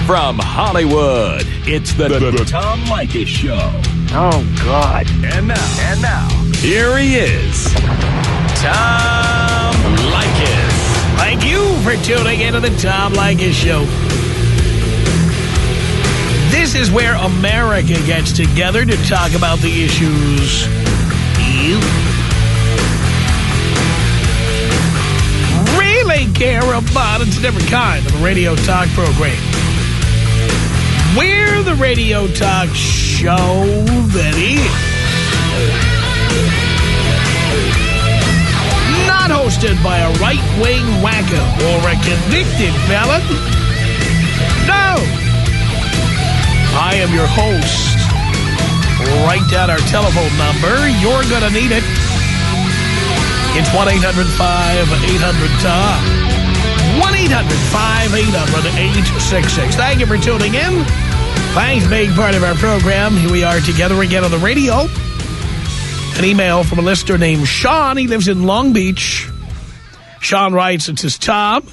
From Hollywood, it's the Tom Leykis Show. Oh, God. And now, here he is, Tom Leykis. Thank you for tuning into the Tom Leykis Show. This is where America gets together to talk about the issues you really care about. It's a different kind of a radio talk program. We're the radio talk show that is not hosted by a right-wing wacko or a convicted felon. No. I am your host. Write down our telephone number. You're going to need it. It's 1-800-5800-TOM. 1-800-5800-866. Thank you for tuning in. Thanks for being part of our program. Here we are together again on the radio. An email from a listener named Sean. He lives in Long Beach. Sean writes, it says, Tom,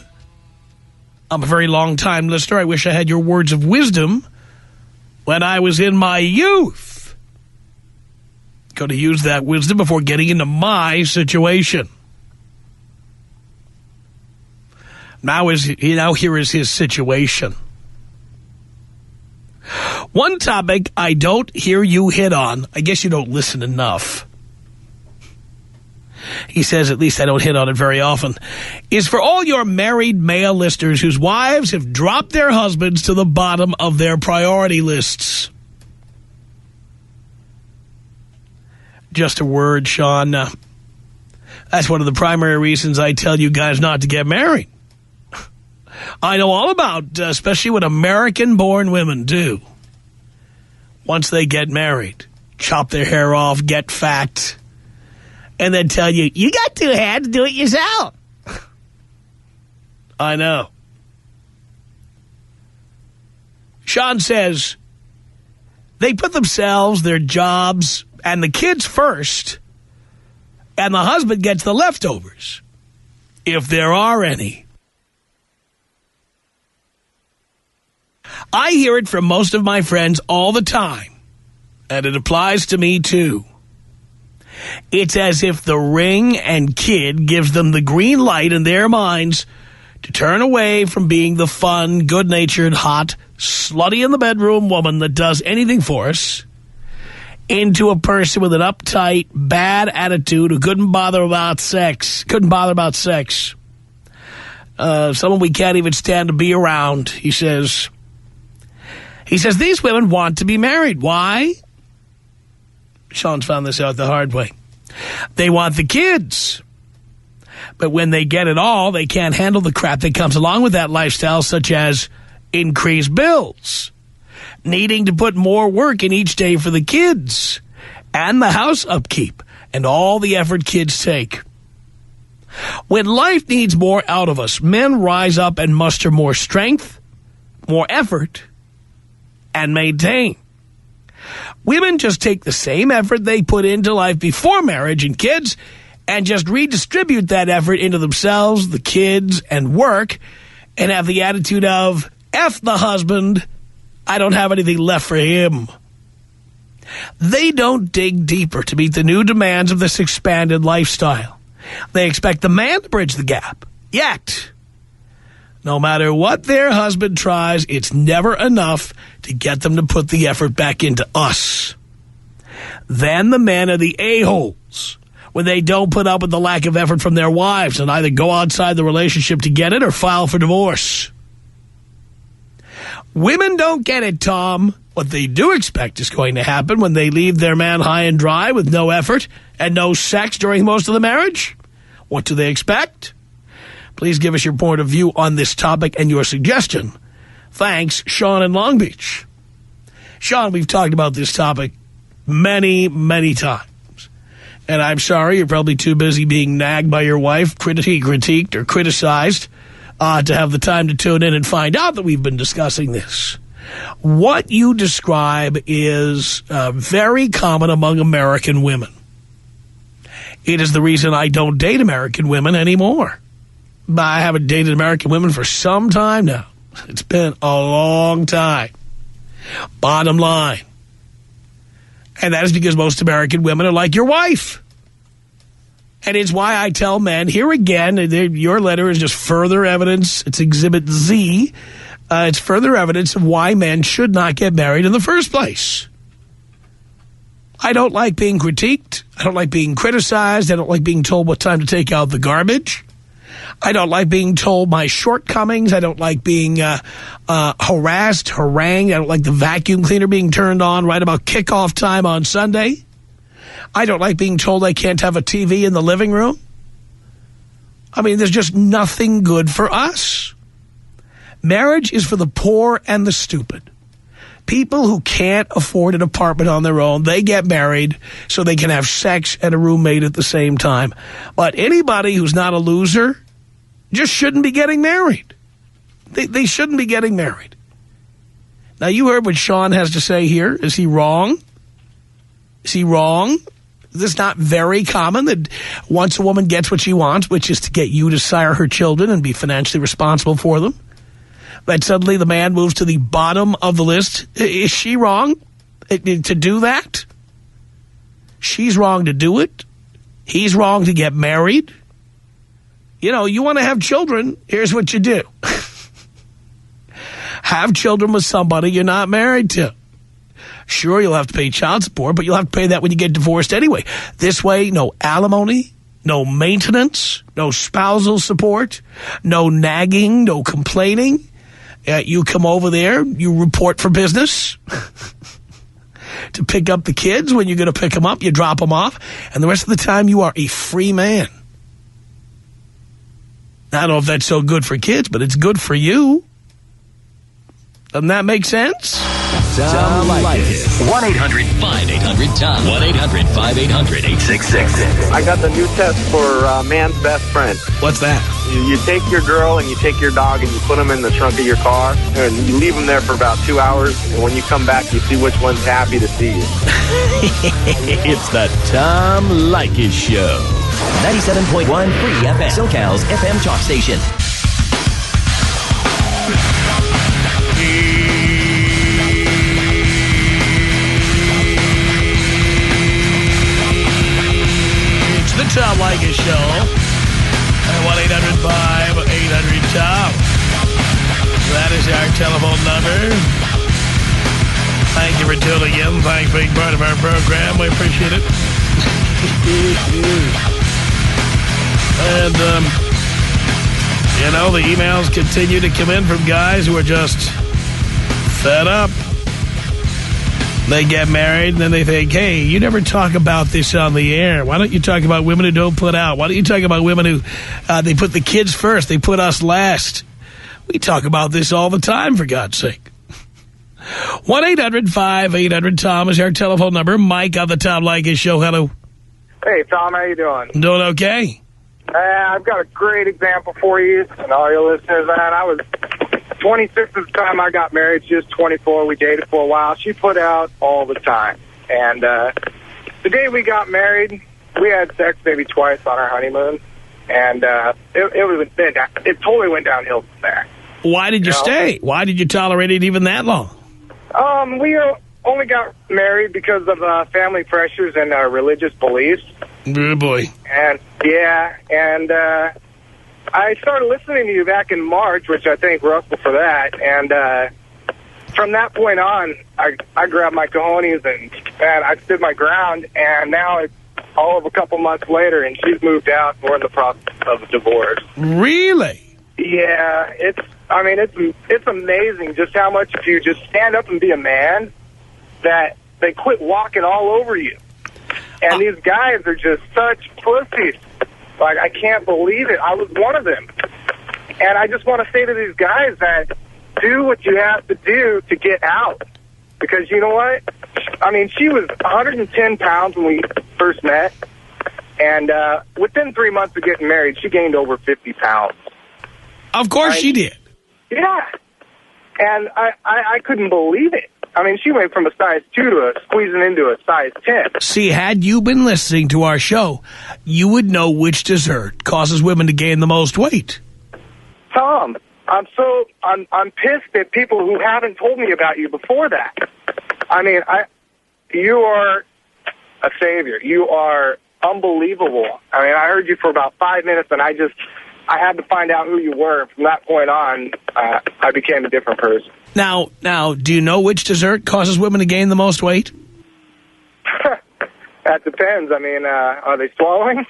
I'm a very long-time listener. I wish I had your words of wisdom when I was in my youth. Going to use that wisdom before getting into my situation. Now here is his situation. One topic I don't hear you hit on, I guess you don't listen enough. He says, at least I don't hit on it very often, is for all your married male listeners whose wives have dropped their husbands to the bottom of their priority lists. Just a word, Sean. That's one of the primary reasons I tell you guys not to get married. I know all about, especially what American-born women do. Once they get married, chop their hair off, get fat, and then tell you, you got two hands, do it yourself. I know. Sean says they put themselves, their jobs, and the kids first, and the husband gets the leftovers, if there are any. I hear it from most of my friends all the time, and it applies to me too. It's as if the ring and kid gives them the green light in their minds to turn away from being the fun, good-natured, hot, slutty-in-the-bedroom woman that does anything for us into a person with an uptight, bad attitude who couldn't bother about sex. Someone we can't even stand to be around, he says. He says, these women want to be married. Why? Sean's found this out the hard way. They want the kids. But when they get it all, they can't handle the crap that comes along with that lifestyle, such as increased bills, needing to put more work in each day for the kids, and the house upkeep, and all the effort kids take. When life needs more out of us, men rise up and muster more strength, more effort, and maintain. Women just take the same effort they put into life before marriage and kids and just redistribute that effort into themselves, the kids, and work, and have the attitude of, F the husband, I don't have anything left for him. They don't dig deeper to meet the new demands of this expanded lifestyle. They expect the man to bridge the gap. Yet, no matter what their husband tries, it's never enough to get them to put the effort back into us. Then the men are the a-holes when they don't put up with the lack of effort from their wives and either go outside the relationship to get it or file for divorce. Women don't get it, Tom. What they do expect is going to happen when they leave their man high and dry with no effort and no sex during most of the marriage. What do they expect? Please give us your point of view on this topic and your suggestion. Thanks, Sean in Long Beach. Sean, we've talked about this topic many, many times. And I'm sorry, you're probably too busy being nagged by your wife, critiqued or criticized, to have the time to tune in and find out that we've been discussing this. What you describe is very common among American women. It is the reason I don't date American women anymore. I haven't dated American women for some time now. It's been a long time. Bottom line. And that is because most American women are like your wife. And it's why I tell men, here again, your letter is just further evidence. It's Exhibit Z. It's further evidence of why men should not get married in the first place. I don't like being critiqued. I don't like being criticized. I don't like being told what time to take out the garbage. I don't like being told my shortcomings. I don't like being harassed, harangued. I don't like the vacuum cleaner being turned on right about kickoff time on Sunday. I don't like being told I can't have a TV in the living room. I mean, there's just nothing good for us. Marriage is for the poor and the stupid. People who can't afford an apartment on their own, they get married so they can have sex and a roommate at the same time. But anybody who's not a loser just shouldn't be getting married. They shouldn't be getting married. Now, you heard what Sean has to say here. Is he wrong? Is he wrong? Is this not very common that once a woman gets what she wants, which is to get you to sire her children and be financially responsible for them, that suddenly the man moves to the bottom of the list? Is she wrong to do that? She's wrong to do it. He's wrong to get married. You know, you want to have children, here's what you do. Have children with somebody you're not married to. Sure, you'll have to pay child support, but you'll have to pay that when you get divorced anyway. This way, no alimony, no maintenance, no spousal support, no nagging, no complaining. You come over there, you report for business to pick up the kids. When you're going to pick them up, you drop them off. And the rest of the time, you are a free man. I don't know if that's so good for kids, but it's good for you. Doesn't that make sense? Tom Leykis. 1-800-5800-TOM. 1-800-5800-866. I got the new test for man's best friend. What's that? You take your girl and you take your dog and you put them in the trunk of your car and you leave them there for about 2 hours. And when you come back, you see which one's happy to see you. It's the Tom Leykis Show. 97.1 Free FM. SoCal's FM talk station. The Tom Leykis Show at 1-800-5800-TOM. That is our telephone number. Thank you for tuning in. Thanks for being part of our program. We appreciate it. And, you know, the emails continue to come in from guys who are just fed up. They get married, and then they think, hey, you never talk about this on the air. Why don't you talk about women who don't put out? Why don't you talk about women who, they put the kids first, they put us last? We talk about this all the time, for God's sake. 1-800-5800-TOM is our telephone number. Mike on the Tom Leykis Show. Hello. Hey, Tom, how you doing? Doing okay? I've got a great example for you and all your listeners. Man, I was 26 at the time I got married. She was 24. We dated for a while. She put out all the time. And the day we got married, we had sex maybe twice on our honeymoon. And it totally went downhill from there. Why did you stay? Why did you tolerate it even that long? We only got married because of family pressures and religious beliefs. Oh, boy. And, yeah, and I started listening to you back in March, which I thank Russell for that. And from that point on, I grabbed my cojones and I stood my ground. And now it's all of a couple months later, and she's moved out. We're in the process of a divorce. Really? Yeah, it's amazing just how much if you just stand up and be a man, that they quit walking all over you. And these guys are just such pussies. Like, I can't believe it. I was one of them. And I just want to say to these guys that do what you have to do to get out. Because you know what? I mean, she was 110 pounds when we first met. And within 3 months of getting married, she gained over 50 pounds. Of course she did. Yeah. And I couldn't believe it. I mean, she went from a size 2 to squeezing into a size 10. See, had you been listening to our show, you would know which dessert causes women to gain the most weight. Tom, I'm pissed at people who haven't told me about you before that. I mean, you are a savior. You are unbelievable. I mean, I heard you for about 5 minutes, and I had to find out who you were. From that point on, I became a different person. Now, do you know which dessert causes women to gain the most weight? That depends. I mean, are they swallowing?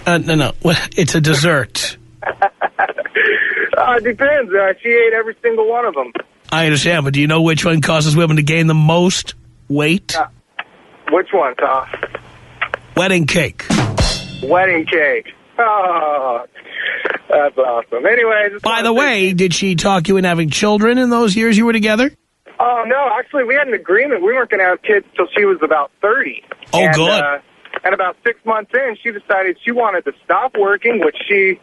No. It's a dessert. It depends. She ate every single one of them. I understand, but do you know which one causes women to gain the most weight? Which one, Tom? Wedding cake. Wedding cake. Oh, that's awesome. Anyway. By the way, did she talk you into having children in those years you were together? Oh, no. Actually, we had an agreement. We weren't going to have kids till she was about 30. Oh, good. And about 6 months in, she decided she wanted to stop working, which she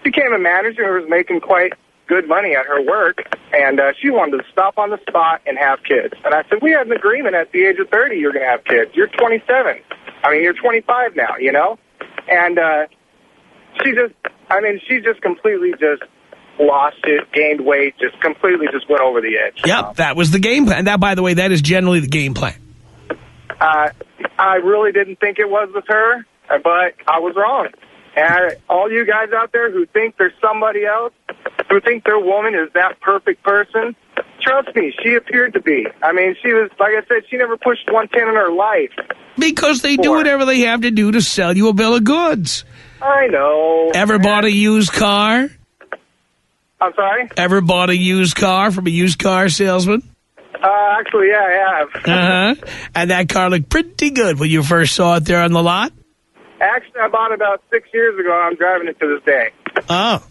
became a manager who was making quite good money at her work, and she wanted to stop on the spot and have kids. And I said, we had an agreement at the age of 30 you're going to have kids. You're 27. I mean, you're 25 now, you know? And she just completely just lost it, gained weight, just completely just went over the edge. Yep, that was the game plan. That, by the way, that is generally the game plan. I really didn't think it was with her, but I was wrong. And all you guys out there who think there's somebody else, who think their woman is that perfect person, trust me, she appeared to be. I mean, she was, like I said, she never pushed 110 in her life. Because they do whatever they have to do to sell you a bill of goods. I know. Ever bought a used car? I'm sorry? Ever bought a used car from a used car salesman? Actually, yeah, I have. Uh-huh. And that car looked pretty good when you first saw it there on the lot? Actually, I bought it about 6 years ago, and I'm driving it to this day. Oh.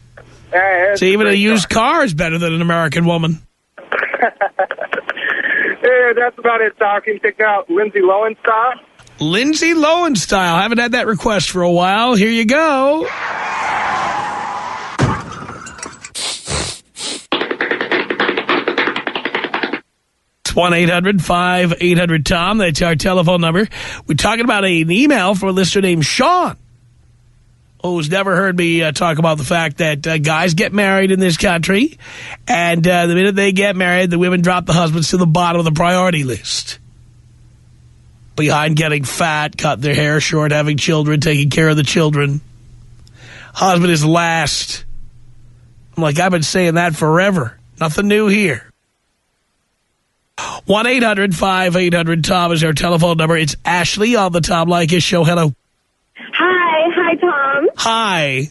So even a used car is better than an American woman. Yeah, that's about it, Doc. You can pick out Lindsay Lohan style. Lindsay Lohan style. Haven't had that request for a while. Here you go. It's 1-800-5800-TOM. That's our telephone number. We're talking about an email from a listener named Sean, who's never heard me talk about the fact that guys get married in this country, and the minute they get married, the women drop the husbands to the bottom of the priority list. Behind getting fat, cutting their hair short, having children, taking care of the children. Husband is last. I'm like, I've been saying that forever. Nothing new here. 1-800-5800-TOM is our telephone number. It's Ashley on the Tom Leykis Show. Hello. Hi, Tom. Hi.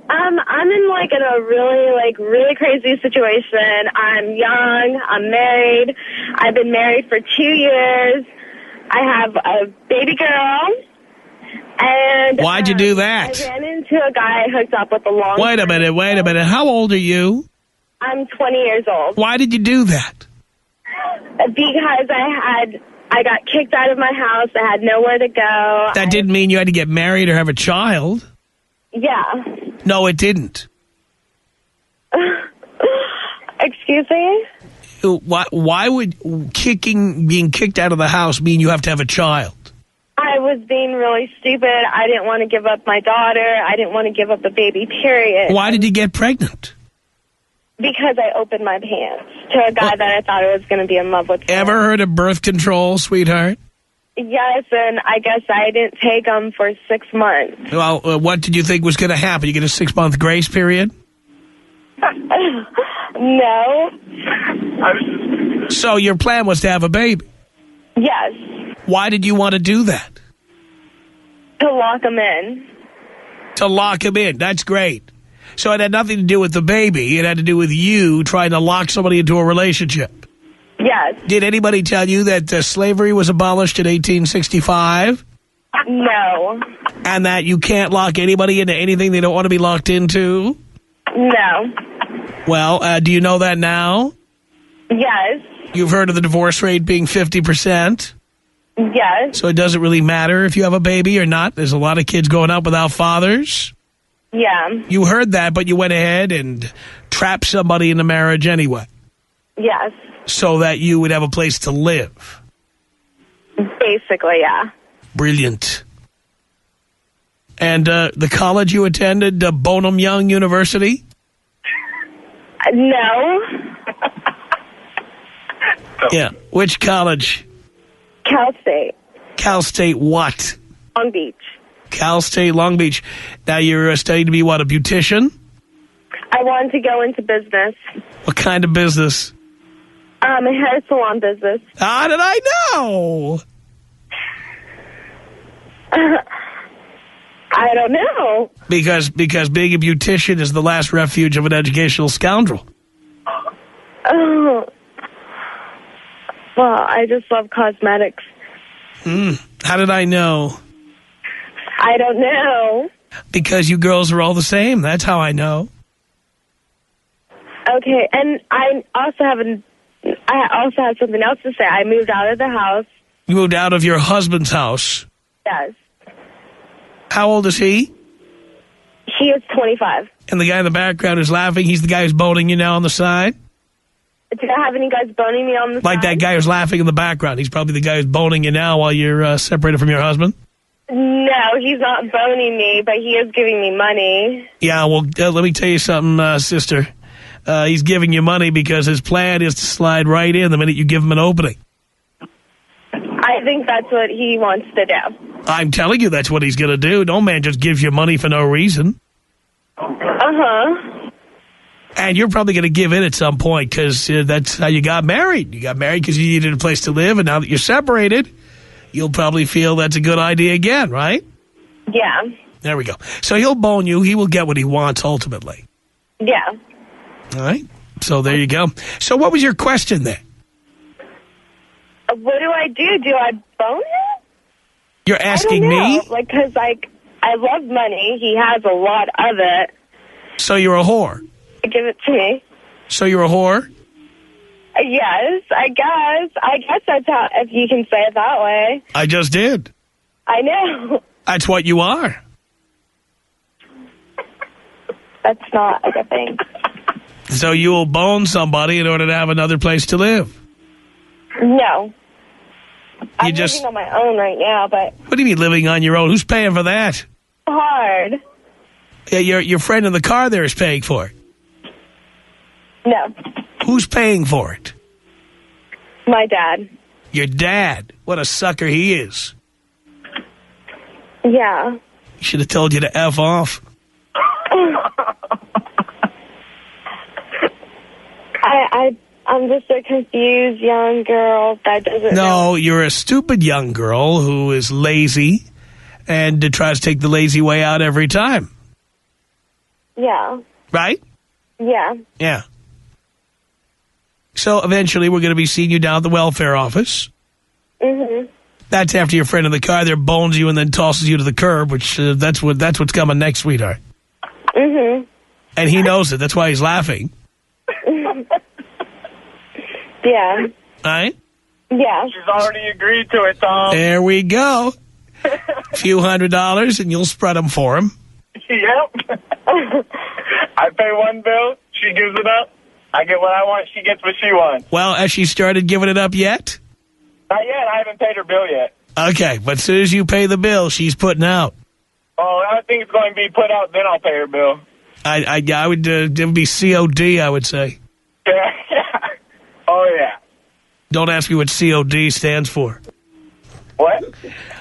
I'm in a really crazy situation. I'm young. I'm married. I've been married for 2 years. I have a baby girl. And why'd you do that? I ran into a guy I hooked up with a long time. Wait a minute. How old are you? I'm 20 years old. Why did you do that? Because I got kicked out of my house. I had nowhere to go. That didn't mean you had to get married or have a child. Yeah. No, it didn't. Excuse me? Why would being kicked out of the house mean you have to have a child? I was being really stupid. I didn't want to give up my daughter. I didn't want to give up the baby, period. Why did you get pregnant? Because I opened my pants to a guy that I thought I was going to be in love with. Ever heard of birth control, sweetheart? Yes, and I guess I didn't take them for 6 months. Well, what did you think was going to happen? You get a 6-month grace period? No. So your plan was to have a baby? Yes. Why did you want to do that? To lock them in. To lock him in. That's great. So it had nothing to do with the baby. It had to do with you trying to lock somebody into a relationship. Yes. Did anybody tell you that slavery was abolished in 1865? No. And that you can't lock anybody into anything they don't want to be locked into? No. Well, do you know that now? Yes. You've heard of the divorce rate being 50%? Yes. So it doesn't really matter if you have a baby or not. There's a lot of kids growing up without fathers. Yeah. You heard that, but you went ahead and trapped somebody into marriage anyway. Yes. So that you would have a place to live. Basically, yeah. Brilliant. And the college you attended, Bonham Young University? No. Yeah. Which college? Cal State. Cal State what? Long Beach. Cal State Long Beach. Now you're studying to be what, a beautician? I wanted to go into business. What kind of business? A hair salon business. How did I know? I don't know. Because being a beautician is the last refuge of an educational scoundrel. Oh. Well, I just love cosmetics. How did I know? I don't know. Because you girls are all the same. That's how I know. Okay, and I also have something else to say. I moved out of the house. You moved out of your husband's house. Yes. How old is he? He is 25. And the guy in the background who's laughing, he's the guy who's boning you now on the side? Did I have any guys boning me on the side? Like that guy who's laughing in the background. He's probably the guy who's boning you now while you're separated from your husband? No, he's not boning me, but he is giving me money. Yeah, well, let me tell you something, sister. He's giving you money because his plan is to slide right in the minute you give him an opening. I think that's what he wants to do. I'm telling you that's what he's going to do. No man just gives you money for no reason. Uh-huh. And you're probably going to give in at some point because that's how you got married. You got married because you needed a place to live, and now that you're separated, you'll probably feel that's a good idea again, right? Yeah. There we go. So he'll bone you. He will get what he wants ultimately. Yeah. All right. So there you go. So what was your question then? What do I do? Do I bone him? You're asking me? Like, because, I love money. He has a lot of it. So you're a whore? Give it to me. So you're a whore? Yes, I guess. I guess that's how, if you can say it that way. I just did. I know. That's what you are. That's not a good thing. So you will bone somebody in order to have another place to live? No. I'm just living on my own right now, but... What do you mean living on your own? Who's paying for that? Hard. Yeah, your friend in the car there is paying for it. No. Who's paying for it? My dad. Your dad. What a sucker he is. Yeah. He should have told you to F off. I'm just a confused young girl that doesn't know. You're a stupid young girl who is lazy and tries to take the lazy way out every time. Yeah. Right? Yeah. Yeah. So eventually we're going to be seeing you down at the welfare office. Mm-hmm. That's after your friend in the car there bones you and then tosses you to the curb, which that's what's coming next, sweetheart. Mm-hmm. And he knows it. That's why he's laughing. Yeah. Right? Yeah. She's already agreed to it, Tom. There we go. A few $100 and you'll spread them for him. Yep. I pay one bill, she gives it up. I get what I want, she gets what she wants. Well, has she started giving it up yet? Not yet, I haven't paid her bill yet. Okay, but as soon as you pay the bill, she's putting out. Oh, I think it's going to be put out, then I'll pay her bill. I would, it would be COD, I would say. Yeah. Oh, yeah. Don't ask me what COD stands for. What?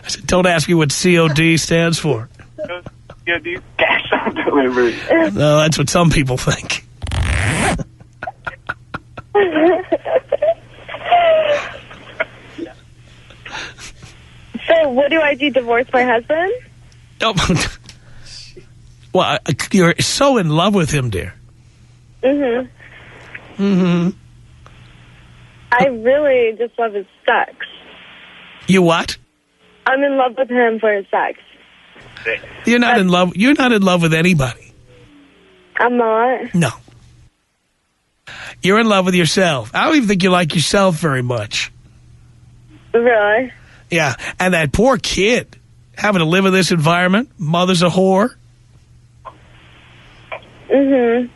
I said, don't ask me what COD stands for. Cash on delivery. No, that's what some people think. So what do I do, divorce my husband? Oh, well, you're so in love with him, dear. Mm-hmm. Mm-hmm. I really just love his sex. You what? I'm in love with him for his sex. You're not in love. You're not in love with anybody. I'm not. No. You're in love with yourself. I don't even think you like yourself very much. Really? Yeah, and that poor kid having to live in this environment. Mother's a whore. Mm-hmm.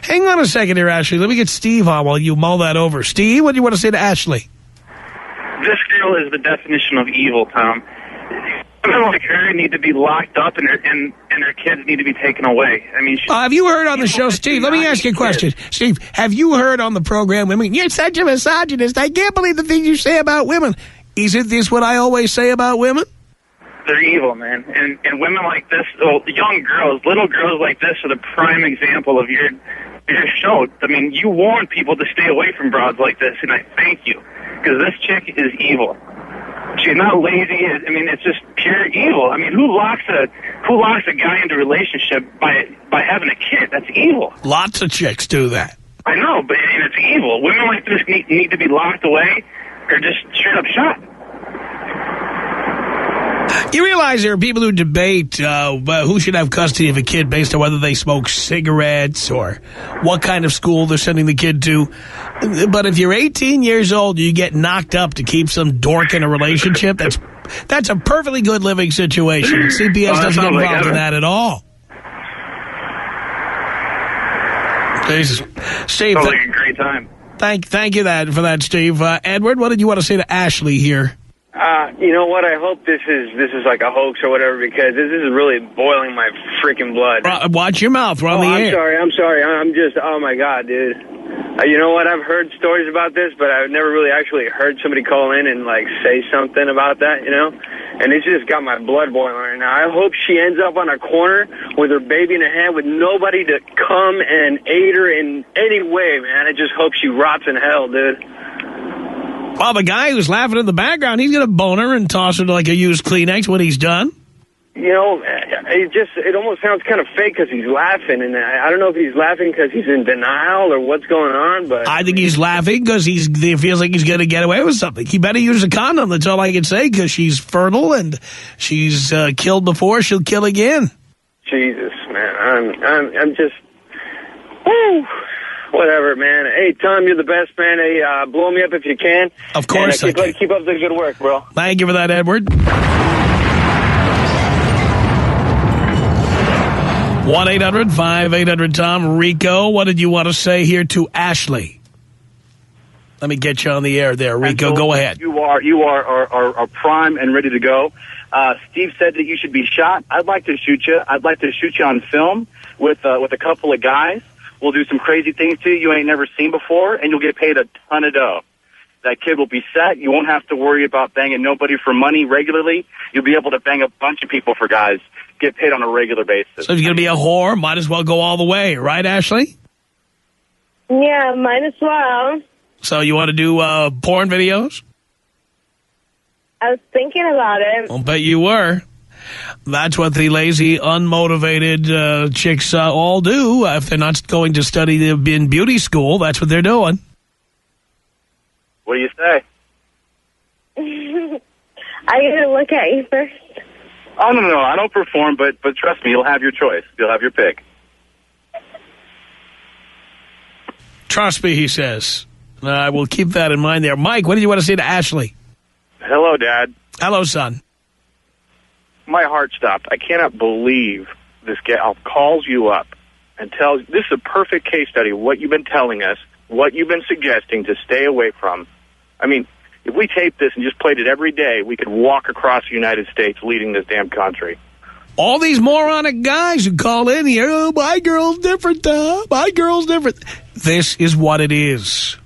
Hang on a second here, Ashley. Let me get Steve on while you mull that over. Steve, what do you want to say to Ashley? This girl is the definition of evil, Tom. Women like her need to be locked up, and her kids need to be taken away. I mean, have you heard on the show, Steve? Let me ask you a question. Steve, have you heard on the program, women, you're such a misogynist. I can't believe the things you say about women. Isn't this what I always say about women? They're evil, man. And women like this, young girls, little girls like this are the prime example of your show. I mean, you warn people to stay away from broads like this, and I thank you. Because this chick is evil. She's not lazy. I mean, it's just pure evil. I mean, who locks a guy into a relationship by having a kid? That's evil. Lots of chicks do that. I know, but it's evil. Women like this need to be locked away or just straight up shot. You realize there are people who debate who should have custody of a kid based on whether they smoke cigarettes or what kind of school they're sending the kid to. But if you're 18 years old, you get knocked up to keep some dork in a relationship, that's a perfectly good living situation. CPS doesn't get involved in that at all. Jesus. Steve, Sounds like a great time. Thank you for that, Steve. Edward, what did you want to say to Ashley here? You know what? I hope this is like a hoax or whatever, because this is really boiling my freaking blood. Watch your mouth. We're on the air. I'm sorry. I'm just, oh my God, dude. You know what? I've heard stories about this, but I've never really actually heard somebody call in and like say something about that, you know? And it's just got my blood boiling right now. I hope she ends up on a corner with her baby in her hand with nobody to come and aid her in any way, man. I just hope she rots in hell, dude. Well, the guy who's laughing in the background, he's going to bone her and toss her to like a used Kleenex when he's done. You know, it almost sounds kind of fake because he's laughing, and I don't know if he's laughing because he's in denial or what's going on, but... I think he's laughing because he feels like he's going to get away with something. He better use a condom, that's all I can say, because she's fertile and she's killed before, she'll kill again. Jesus, man, I'm just... Woo! Whatever, man. Hey, Tom, you're the best, man. Hey, blow me up if you can. Of course I can. Keep up the good work, bro. Thank you for that, Edward. 1-800-5800-TOM. Rico, what did you want to say here to Ashley? Let me get you on the air there. Rico, go ahead. You are prime and ready to go. Steve said that you should be shot. I'd like to shoot you. I'd like to shoot you on film with a couple of guys. We'll do some crazy things to you ain't never seen before, and you'll get paid a ton of dough. That kid will be set. You won't have to worry about banging nobody for money regularly. You'll be able to bang a bunch of people for guys, get paid on a regular basis. So if you're going to be a whore, might as well go all the way. Right, Ashley? Yeah, might as well. So you want to do porn videos? I was thinking about it. I'll bet you were. That's what the lazy, unmotivated chicks all do. If they're not going to study in beauty school, that's what they're doing. What do you say? I gotta look at you first. Oh, no, I don't perform, but trust me, you'll have your choice. You'll have your pick. Trust me, he says. I will keep that in mind there. Mike, what did you want to say to Ashley? Hello, Dad. Hello, son. My heart stopped. I cannot believe this gal calls you up and tells... This is a perfect case study of what you've been telling us, what you've been suggesting to stay away from. I mean, if we taped this and just played it every day, we could walk across the United States leading this damn country. All these moronic guys who call in here, oh, my girl's different, my girl's different. This is what it is.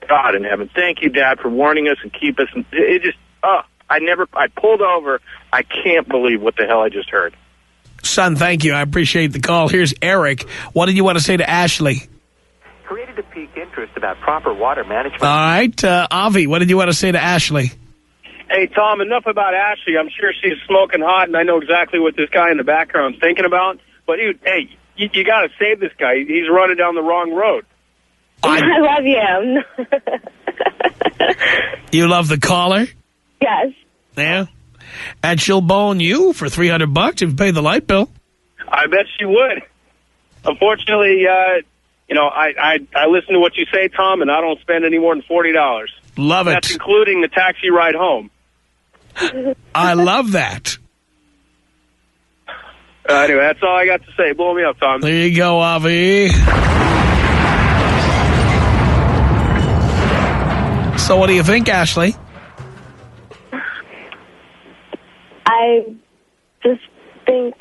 God in heaven. Thank you, Dad, for warning us and keep us... It just... I pulled over. I can't believe what the hell I just heard. Son, thank you. I appreciate the call. Here's Eric. What did you want to say to Ashley? Created to pique interest about proper water management. All right. Avi, what did you want to say to Ashley? Hey, Tom, enough about Ashley. I'm sure she's smoking hot, and I know exactly what this guy in the background's thinking about. But, dude, hey, you got to save this guy. He's running down the wrong road. I love you. You love the caller? Yes. Yeah. And she'll bone you for $300 if you pay the light bill. I bet she would. Unfortunately, you know, I listen to what you say, Tom, and I don't spend any more than $40. Love it. That's including the taxi ride home. I love that. Anyway, that's all I got to say. Blow me up, Tom. There you go, Avi. So what do you think, Ashley? I just think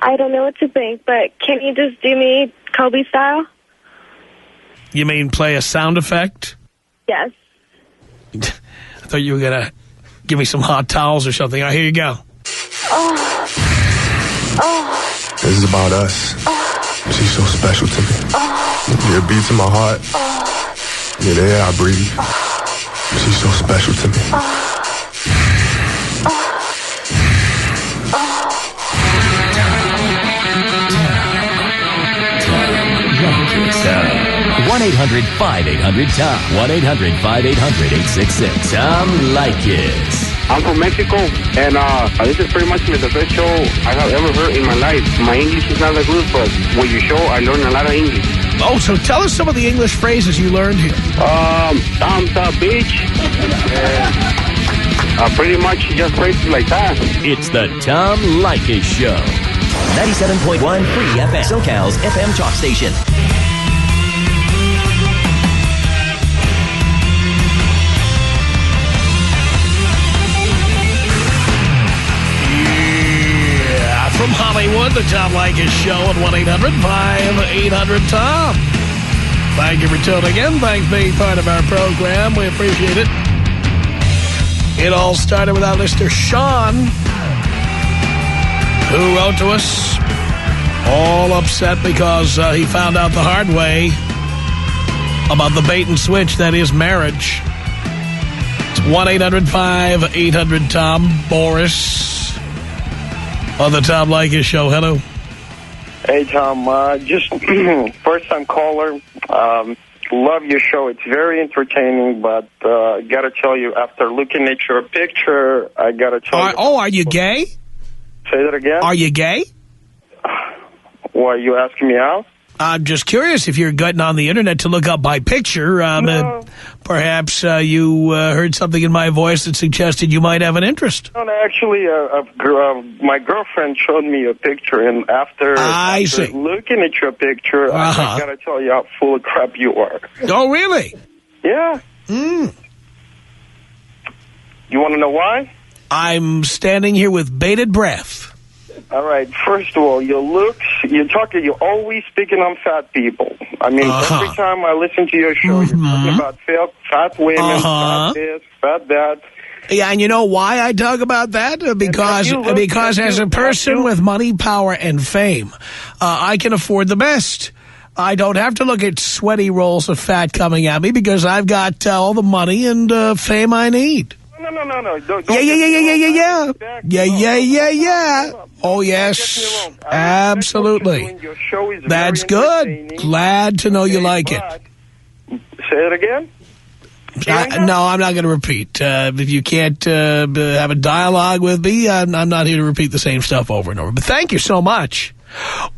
I don't know what to think, but can you just do me Kobe style? You mean play a sound effect? Yes. I thought you were going to give me some hot towels or something. All right, here you go. Oh. Oh. This is about us. Oh. She's so special to me. Oh. Yeah, it beats in my heart. Oh. Yeah, the air I breathe. Oh. She's so special to me. Oh. 1-800-5800-TOM. 1-800-5800-866. Tom Leykis. I'm from Mexico, and this is pretty much the best show I have ever heard in my life. My English is not that good, but with your show, I learned a lot of English. Oh, so tell us some of the English phrases you learned here. Thumbs up, bitch. Pretty much just phrases like that. It's the Tom Leykis Show. 97.1 Free FM. SoCal's FM talk station. From Hollywood, the Tom Leykis Show at 1-800-5800-TOM. Thank you for tuning in. Thanks for being part of our program. We appreciate it. It all started with our listener, Sean, who wrote to us all upset because he found out the hard way about the bait and switch that is marriage. It's 1-800-5800-TOM. Boris on the Tom Leykis Show. Hello. Hey, Tom. Just first-time caller. Love your show. It's very entertaining, but got to tell you, after looking at your picture, I got to tell you. Oh, are you gay? Say that again? Are you gay? Why, are you asking me out? I'm just curious if you're getting on the internet to look up my picture. No. Perhaps you heard something in my voice that suggested you might have an interest. No, actually, my girlfriend showed me a picture, and after looking at your picture, I got to tell you how full of crap you are. Oh, really? Yeah. You want to know why? I'm standing here with bated breath. All right. First of all, your looks, you're always speaking on fat people. I mean, every time I listen to your show, you're talking about fat women, fat this, fat that. Yeah, and you know why I talk about that? Because as a person with money, power, and fame, I can afford the best. I don't have to look at sweaty rolls of fat coming at me because I've got all the money and fame I need. No. Don't Yeah. Oh, yes. Absolutely. That's good. Glad to know you like it. Say it again? No, I'm not going to repeat. If you can't have a dialogue with me, I'm not here to repeat the same stuff over and over. But thank you so much.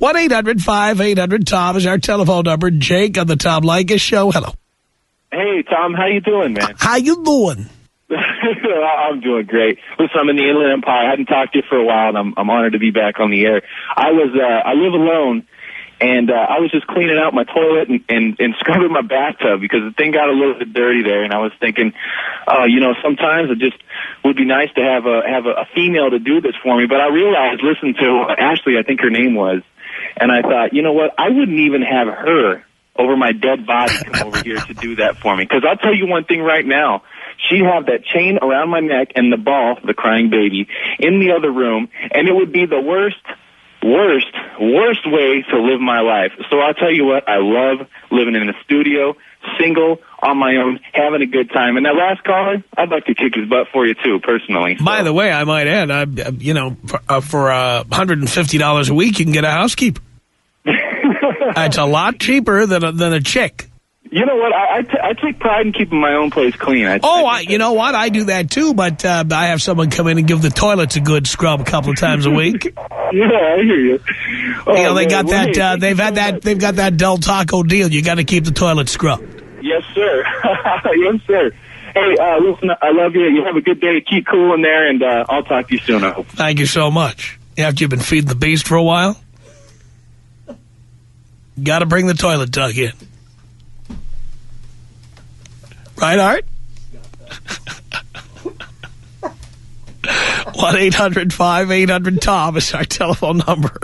1-800-5800-TOM is our telephone number. Jake on the Tom Leykis Show. Hello. Hey, Tom. How you doing, man? How you doing? I'm doing great. Listen, I'm in the Inland Empire. I hadn't talked to you for a while, and I'm honored to be back on the air. I live alone, and I was just cleaning out my toilet and scrubbing my bathtub because the thing got a little bit dirty there, and I was thinking, sometimes it just would be nice to have a female to do this for me. But I realized, listen to Ashley, I think her name was, and I thought, you know what, I wouldn't even have her over my dead body come over here to do that for me. Because I'll tell you one thing right now. She'd have that chain around my neck and the ball, the crying baby, in the other room, and it would be the worst way to live my life. So I'll tell you what, I love living in a studio, single, on my own, having a good time. And that last caller, I'd like to kick his butt for you, too, personally. So. By the way, I might add, for $150 a week, you can get a housekeeper. It's a lot cheaper than a chick. You know what? I take pride in keeping my own place clean. You know what? I do that too, but I have someone come in and give the toilets a good scrub a couple of times a week. Yeah, I hear you. They got that. They've got that Del Taco deal. You got to keep the toilet scrubbed. Yes, sir. Yes, sir. Hey, listen, I love you. You have a good day. Keep cool in there, and I'll talk to you soon, I hope. Thank you so much. After you've been feeding the beast for a while, got to bring the toilet duck in. Right, Art? 1-800-5800-TOM is our telephone number.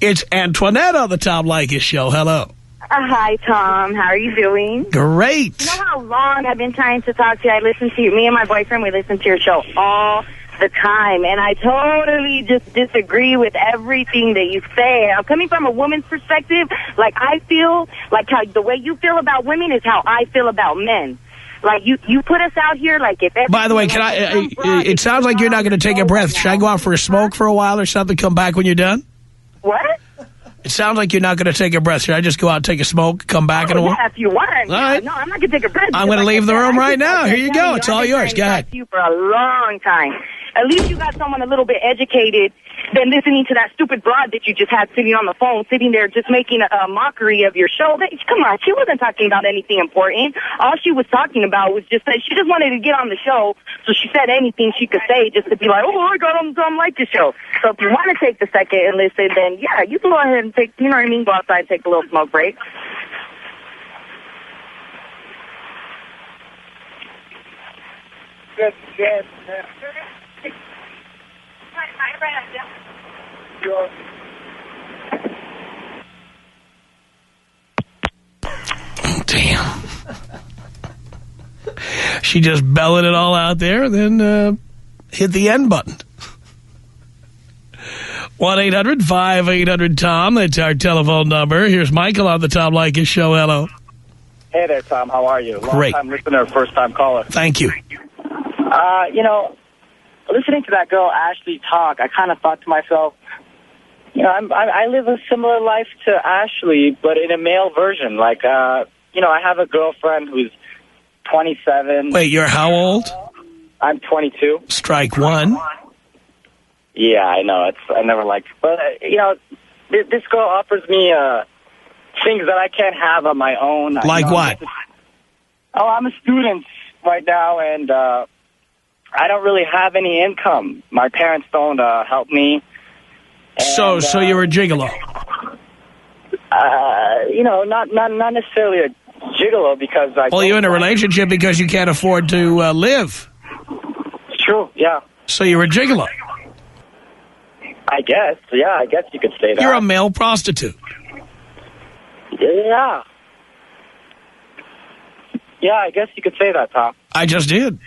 It's Antoinette on the Tom Leykis Show. Hello. Hi, Tom. How are you doing? Great. You know how long I've been trying to talk to you? I listen to you. Me and my boyfriend, we listen to your show all the time, and I totally just disagree with everything that you say. I'm coming from a woman's perspective. Like, I feel like how the way you feel about women is how I feel about men. Like, you put us out here like if... By the way, can I... it sounds like you're not going to take a breath. Should I go out for a smoke for a while or something, come back when you're done? What? It sounds like you're not going to take a breath. Should I just go out and take a smoke, come back in a while? Yeah, if you want. All right. No, I'm not going to take a breath. I'm going to leave the room right now. Here you go. It's all yours. Go ahead. You for a long time. At least you got someone a little bit educated than listening to that stupid broad that you just had sitting on the phone, sitting there just making a mockery of your show. Come on, she wasn't talking about anything important. All she was talking about was just that she just wanted to get on the show, so she said anything she could say just to be like, oh, I got on Tom Leykis show. So if you want to take the second and listen, then yeah, you can go ahead and take, you know what I mean, go outside and take a little smoke break. Good shit. Damn. She just bellowed it all out there and then hit the end button. 1-800-5800-TOM. That's our telephone number. Here's Michael on the Tom Leykis Show. Hello. Hey there, Tom. How are you? Great. Long-time listener, first-time caller. Thank you. You know, listening to that girl, Ashley, talk, I kind of thought to myself, you know, I live a similar life to Ashley, but in a male version. Like, you know, I have a girlfriend who's 27. Wait, you're how old? I'm 22. Strike one. Yeah, I know. I never liked it. But, you know, this girl offers me things that I can't have on my own. Like what? I'm a student right now, and I don't really have any income. My parents don't help me. And, so you're a gigolo? You know, not necessarily a gigolo because Well, you're in a relationship because you can't afford to live. It's true, yeah. So you're a gigolo? I guess, yeah, I guess you could say that. You're a male prostitute? Yeah. Yeah, I guess you could say that, Tom. I just did.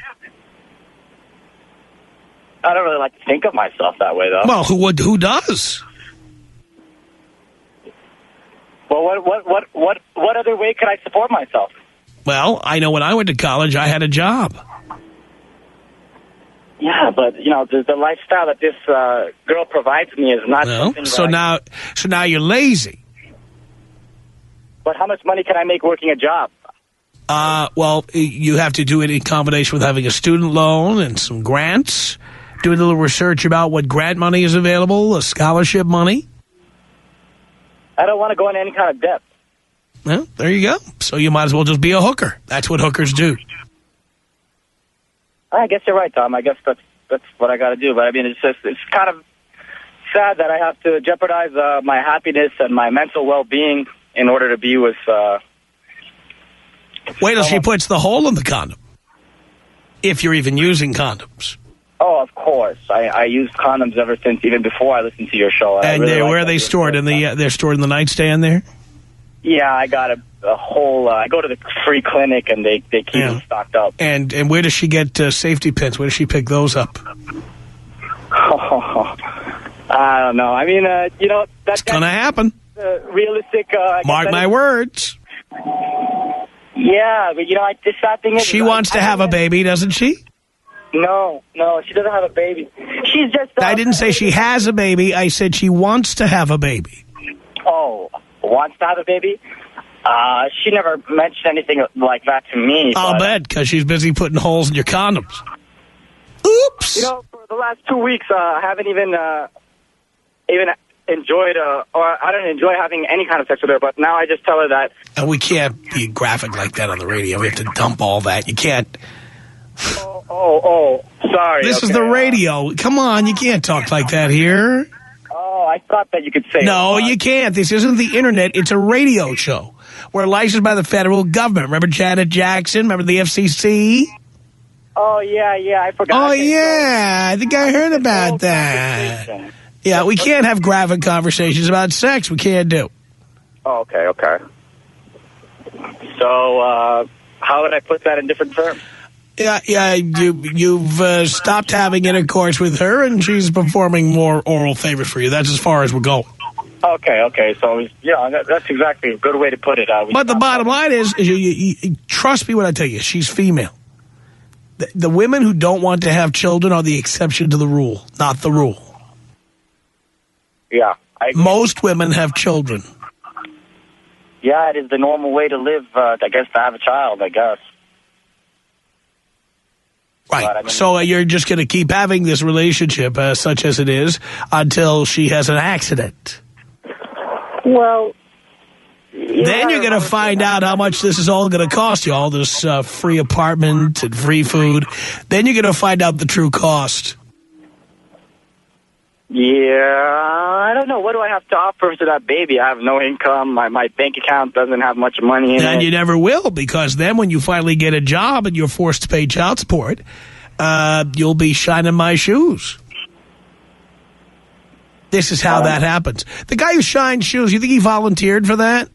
I don't really like to think of myself that way, though. Well, who does? Well, what other way could I support myself? Well, I know when I went to college, I had a job. Yeah, but you know, the lifestyle that this girl provides me is not something. So now you're lazy. But how much money can I make working a job? Well, you have to do it in combination with having a student loan and some grants. Do a little research about what grant money is available, scholarship money. I don't want to go into any kind of debt. Well, there you go. So you might as well just be a hooker. That's what hookers do. I guess you're right, Tom. I guess that's what I got to do. But I mean, it's kind of sad that I have to jeopardize my happiness and my mental well-being in order to be with. Wait till she puts the hole in the condom. If you're even using condoms. Oh, of course. I used condoms ever since, even before I listened to your show. And really where are they stored? They're stored in the nightstand there? Yeah, I got a whole... I go to the free clinic, and they keep them stocked up. And where does she get safety pins? Where does she pick those up? Oh, I don't know. I mean, you know... That's going to happen. Realistic... Mark my words. Yeah, but, you know, the sad thing is... She wants to have a baby, doesn't she? No, she doesn't have a baby. She's just... I didn't say she has a baby. I said she wants to have a baby. Oh, wants to have a baby? She never mentioned anything like that to me. I'll bet, because she's busy putting holes in your condoms. Oops! You know, for the last 2 weeks, I haven't even enjoyed, or I don't enjoy having any kind of sex with her, but now I just tell her that... And we can't be graphic like that on the radio. We have to dump all that. You can't... Oh, sorry. This is the radio. Come on, you can't talk like that here. Oh, I thought that you could say... No, you can't. This isn't the internet. It's a radio show. We're licensed by the federal government. Remember Janet Jackson? Remember the FCC? Oh, yeah, I forgot. Oh, yeah, I think I heard about that. Yeah, we can't have graphic conversations about sex. We can't do. Oh, okay. So, how would I put that in different terms? Yeah, you've stopped having intercourse with her, and she's performing more oral favors for you. That's as far as we're going. Okay. So, yeah, that's exactly a good way to put it. But the bottom line is you trust me when I tell you, she's female. The women who don't want to have children are the exception to the rule, not the rule. Yeah. Most women have children. Yeah, it is the normal way to live, I guess, to have a child, I guess. Right. But, I mean, so you're just going to keep having this relationship, such as it is, until she has an accident. Well... Then you're going to find out how much this is all going to cost you, all this free apartment and free food. Then you're going to find out the true cost. Yeah, I don't know. What do I have to offer to that baby? I have no income. My bank account doesn't have much money in it. And you never will, because then when you finally get a job and you're forced to pay child support, you'll be shining my shoes. This is how that happens. The guy who shines shoes, you think he volunteered for that?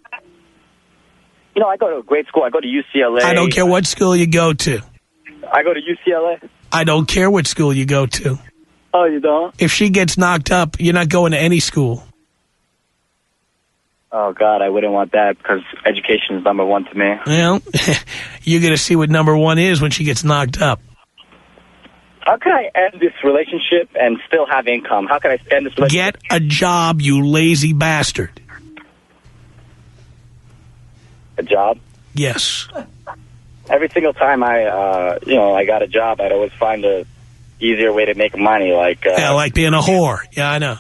You know, I go to a great school. I go to UCLA. I don't care what school you go to. I go to UCLA. I don't care what school you go to. Oh, you don't? If she gets knocked up, you're not going to any school. Oh, God, I wouldn't want that because education is number one to me. Well, you're going to see what number one is when she gets knocked up. How can I end this relationship and still have income? How can I end this relationship? Get a job, you lazy bastard. A job? Yes. Every single time I got a job, I'd always find a easier way to make money, like being a whore. Yeah, I know.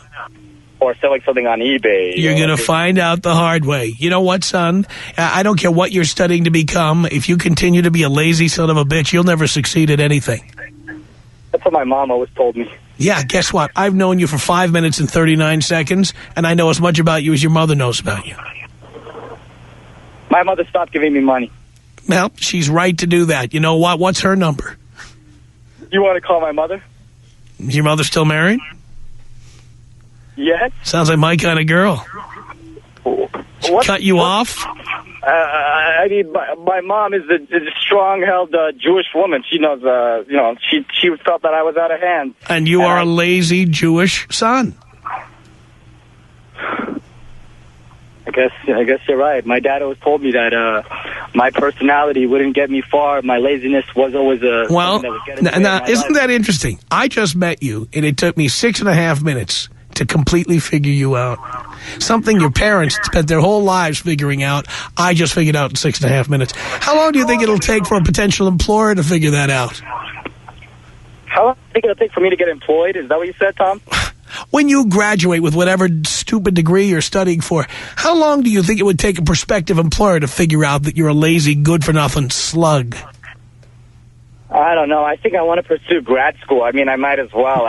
Or selling something on eBay. You're going to find out the hard way. You know what, son? I don't care what you're studying to become. If you continue to be a lazy son of a bitch, you'll never succeed at anything. That's what my mom always told me. Yeah, guess what? I've known you for 5 minutes and 39 seconds, and I know as much about you as your mother knows about you. My mother stopped giving me money. Well, she's right to do that. You know what? What's her number? You want to call my mother? Is your mother still married? Yes. Sounds like my kind of girl. What? Cut you off? I mean, my mom is a strong-held Jewish woman. She knows, she felt that I was out of hand. And you are a lazy Jewish son. I guess you're right. My dad always told me that my personality wouldn't get me far. My laziness was always well. That would get in the way of Now, my isn't life. that interesting? I just met you, and it took me 6.5 minutes to completely figure you out. Something your parents spent their whole lives figuring out, I just figured out in 6.5 minutes. How long do you think it'll take for a potential employer to figure that out? How long do you think it'll take for me to get employed? Is that what you said, Tom? When you graduate with whatever stupid degree you're studying for, how long do you think it would take a prospective employer to figure out that you're a lazy, good-for-nothing slug? I don't know. I think I want to pursue grad school. I mean, I might as well.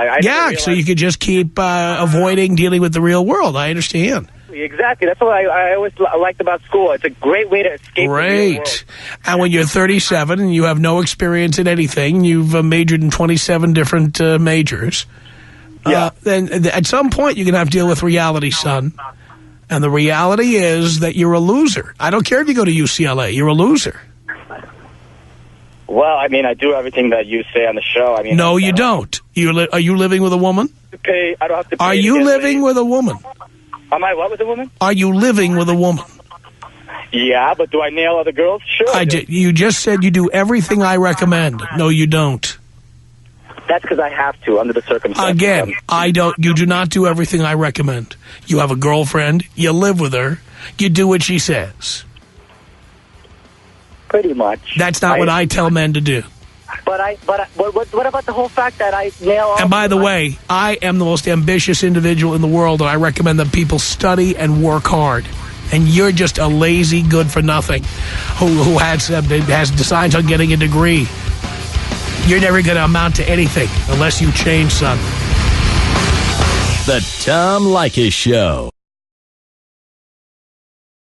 So you could just keep avoiding dealing with the real world. I understand. Exactly. That's what I always liked about school. It's a great way to escape the real world. And when you're 37 and you have no experience in anything, you've majored in 27 different majors, then at some point you're going to have to deal with reality, son. And the reality is that you're a loser. I don't care if you go to UCLA. You're a loser. Well, I mean, I do everything that you say on the show. I mean, no, you don't. Are you living with a woman? I don't have to pay. Are you living with a woman? Am I what with a woman? Are you living with a woman? Yeah, but do I nail other girls? Sure. You just said you do everything I recommend. No, you don't. That's because I have to under the circumstances. Again, I don't. You do not do everything I recommend. You have a girlfriend. You live with her. You do what she says. Pretty much. That's not what I tell men to do. But what about the whole fact that I nail all... And by the way, I am the most ambitious individual in the world, and I recommend that people study and work hard. And you're just a lazy good-for-nothing who has designs on getting a degree. You're never going to amount to anything unless you change, son. The Tom Leykis Show.